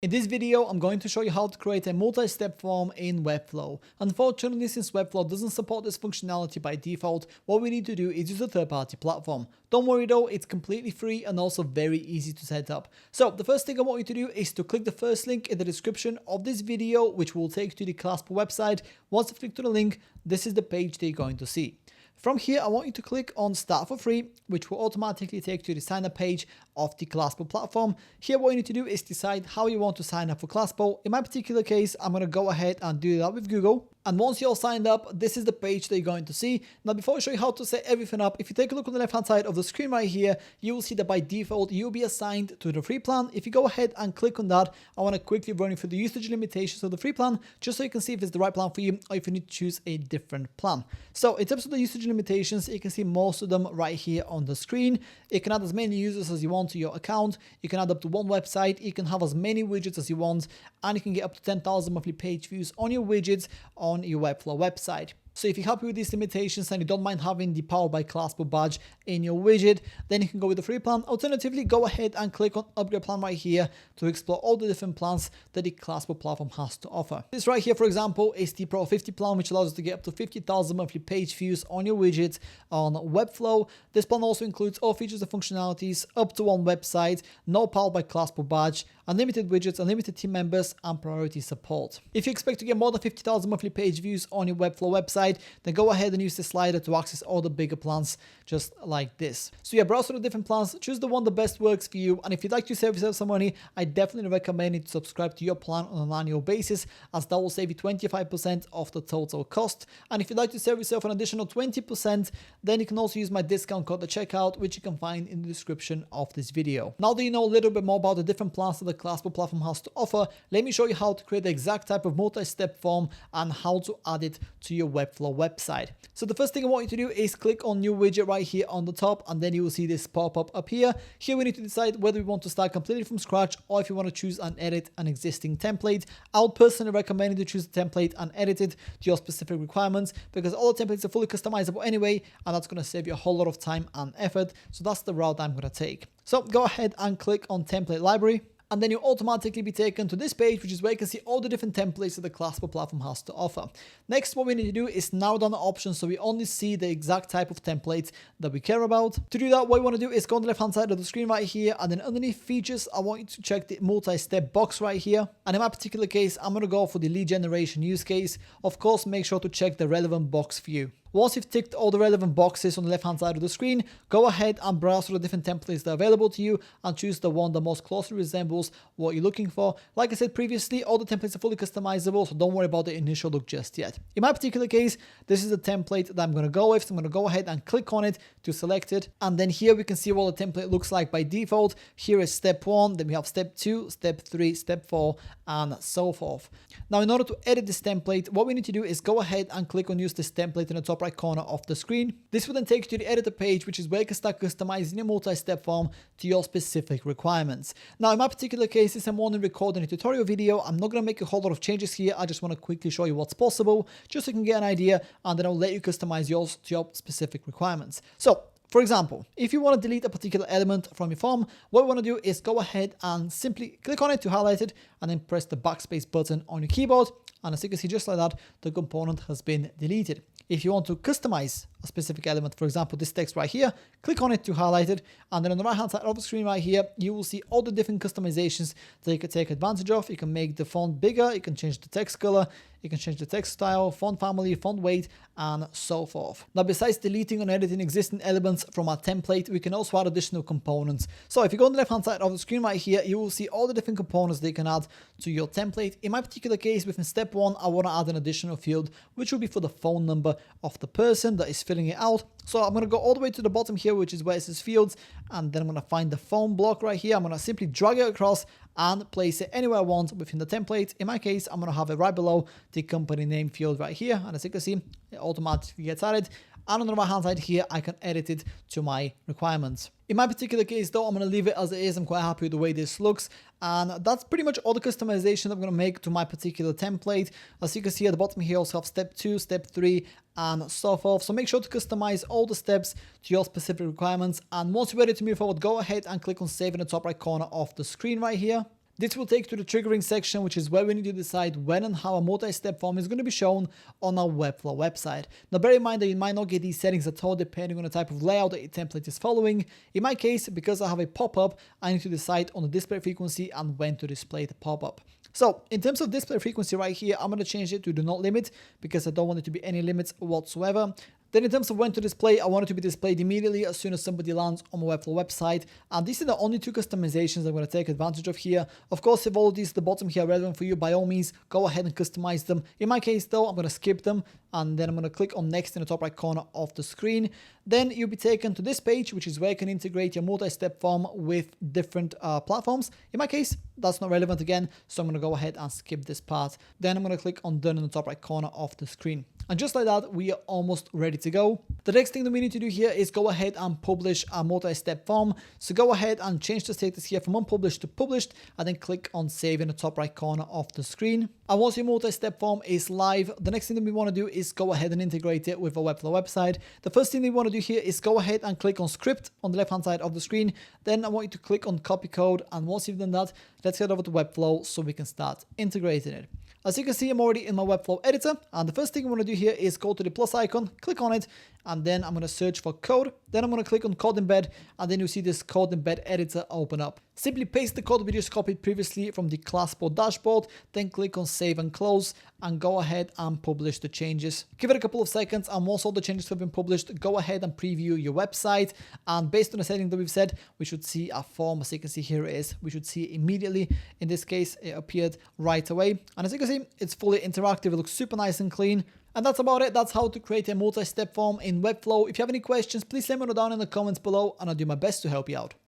In this video, I'm going to show you how to create a multi-step form in Webflow. Unfortunately, since Webflow doesn't support this functionality by default, what we need to do is use a third-party platform. Don't worry though, it's completely free and also very easy to set up. So the first thing I want you to do is to click the first link in the description of this video, which will take you to the Claspo website. Once you've clicked on the link, this is the page that you're going to see. From here, I want you to click on Start for Free, which will automatically take you to the sign up page of the Claspo platform. Here, what you need to do is decide how you want to sign up for Claspo. In my particular case, I'm going to go ahead and do that with Google. And once you're signed up, this is the page that you're going to see. Now, before I show you how to set everything up, if you take a look on the left-hand side of the screen right here, you will see that by default, you'll be assigned to the free plan. If you go ahead and click on that, I want to quickly run you through the usage limitations of the free plan, just so you can see if it's the right plan for you or if you need to choose a different plan. So in terms of the usage limitations, you can see most of them right here on the screen. You can add as many users as you want to your account. You can add up to one website. You can have as many widgets as you want, and you can get up to 10,000 monthly page views on your widgets on your Webflow website. So if you're happy with these limitations and you don't mind having the Powered by Claspo badge in your widget, then you can go with the free plan. Alternatively, go ahead and click on Upgrade Plan right here to explore all the different plans that the Claspo platform has to offer. This right here, for example, is the Pro 50 plan, which allows you to get up to 50,000 monthly page views on your widget on Webflow. This plan also includes all features and functionalities, up to one website, no Powered by Claspo badge, unlimited widgets, unlimited team members, and priority support. If you expect to get more than 50,000 monthly page views on your Webflow website, then go ahead and use the slider to access all the bigger plans just like this. So yeah, browse through the different plans, choose the one that best works for you, and if you'd like to save yourself some money, I definitely recommend you to subscribe to your plan on an annual basis, as that will save you 25% of the total cost. And if you'd like to save yourself an additional 20%, then you can also use my discount code at checkout, which you can find in the description of this video. Now that you know a little bit more about the different plans that the Claspo platform has to offer, let me show you how to create the exact type of multi-step form and how to add it to your Webflow website. So the first thing I want you to do is click on New Widget right here on the top, and then you will see this pop up here. Here we need to decide whether we want to start completely from scratch or if you want to choose and edit an existing template. I would personally recommend you to choose the template and edit it to your specific requirements, because all the templates are fully customizable anyway, and that's going to save you a whole lot of time and effort. So that's the route I'm going to take. So go ahead and click on Template Library, and then you'll automatically be taken to this page, which is where you can see all the different templates that the Claspo platform has to offer. Next, what we need to do is narrow down the options so we only see the exact type of templates that we care about. To do that, what you want to do is go on the left-hand side of the screen right here, and then underneath features, I want you to check the multi-step box right here. And in my particular case, I'm going to go for the lead generation use case. Of course, make sure to check the relevant box for you. Once you've ticked all the relevant boxes on the left hand side of the screen, go ahead and browse through the different templates that are available to you and choose the one that most closely resembles what you're looking for. Like I said previously, all the templates are fully customizable, so don't worry about the initial look just yet. In my particular case, this is the template that I'm going to go with, so I'm going to go ahead and click on it to select it. And then here we can see what the template looks like by default. Here is step 1, then we have step 2, step 3, step 4, and so forth. Now, in order to edit this template, what we need to do is go ahead and click on Use this template in the top right corner of the screen. This will then take you to the editor page, which is where you can start customizing your multi-step form to your specific requirements. Now, in my particular case, since I'm only recording a tutorial video, I'm not going to make a whole lot of changes here. I just want to quickly show you what's possible, just so you can get an idea, and then I'll let you customize yours to your specific requirements. So, for example, if you want to delete a particular element from your form, what we want to do is go ahead and simply click on it to highlight it, and then press the backspace button on your keyboard. And as you can see, just like that, the component has been deleted. If you want to customize a specific element, for example, this text right here, click on it to highlight it. And then on the right hand side of the screen right here, you will see all the different customizations that you can take advantage of. You can make the font bigger, you can change the text color, you can change the text style, font family, font weight, and so forth. Now, besides deleting and editing existing elements from our template, we can also add additional components. So if you go on the left hand side of the screen right here, you will see all the different components that you can add to your template. In my particular case, within step 1, I want to add an additional field, which will be for the phone number of the person that is filling it out. So I'm going to go all the way to the bottom here, which is where it says fields, and then I'm going to find the phone block right here. I'm going to simply drag it across and place it anywhere I want within the template. In my case, I'm going to have it right below the company name field right here, and as you can see, it automatically gets added. And on the right hand side here, I can edit it to my requirements. In my particular case though, I'm going to leave it as it is. I'm quite happy with the way this looks. And that's pretty much all the customization I'm going to make to my particular template. As you can see at the bottom here, also have step 2, step 3, and so forth. So make sure to customize all the steps to your specific requirements. And once you're ready to move forward, go ahead and click on save in the top right corner of the screen right here. This will take to the triggering section, which is where we need to decide when and how a multi-step form is going to be shown on our Webflow website. Now bear in mind that you might not get these settings at all depending on the type of layout that your template is following. In my case, because I have a pop-up, I need to decide on the display frequency and when to display the pop-up. So in terms of display frequency right here, I'm going to change it to do not limit because I don't want it to be any limits whatsoever. Then in terms of when to display, I want it to be displayed immediately as soon as somebody lands on my Webflow website. And these are the only two customizations I'm going to take advantage of here. Of course, if all of these at the bottom here are relevant for you, by all means, go ahead and customize them. In my case though, I'm going to skip them and then I'm going to click on next in the top right corner of the screen. Then you'll be taken to this page, which is where you can integrate your multi-step form with different platforms. In my case, that's not relevant again, so I'm going to go ahead and skip this part. Then I'm going to click on done in the top right corner of the screen. And just like that, we are almost ready to go. The next thing that we need to do here is go ahead and publish a multi-step form. So go ahead and change the status here from unpublished to published, and then click on save in the top right corner of the screen. And once your multi-step form is live, the next thing that we want to do is go ahead and integrate it with a Webflow website. The first thing that we want to do here is go ahead and click on script on the left hand side of the screen. Then I want you to click on copy code, and once you've done that, let's head over to Webflow so we can start integrating it. As you can see, I'm already in my Webflow editor, and the first thing I'm going to do here is go to the plus icon, click on it, and then I'm going to search for code. Then I'm going to click on code embed, and then you see this code embed editor open up. Simply paste the code we just copied previously from the Classport dashboard, then click on save and close, and go ahead and publish the changes. Give it a couple of seconds, and once all the changes have been published, go ahead and preview your website. And based on the setting that we've set, we should see a form. As you can see, here it is. We should see it immediately. In this case, it appeared right away. And as you can see, it's fully interactive. It looks super nice and clean. And that's about it. That's how to create a multi-step form in Webflow. If you have any questions, please let me know down in the comments below, and I'll do my best to help you out.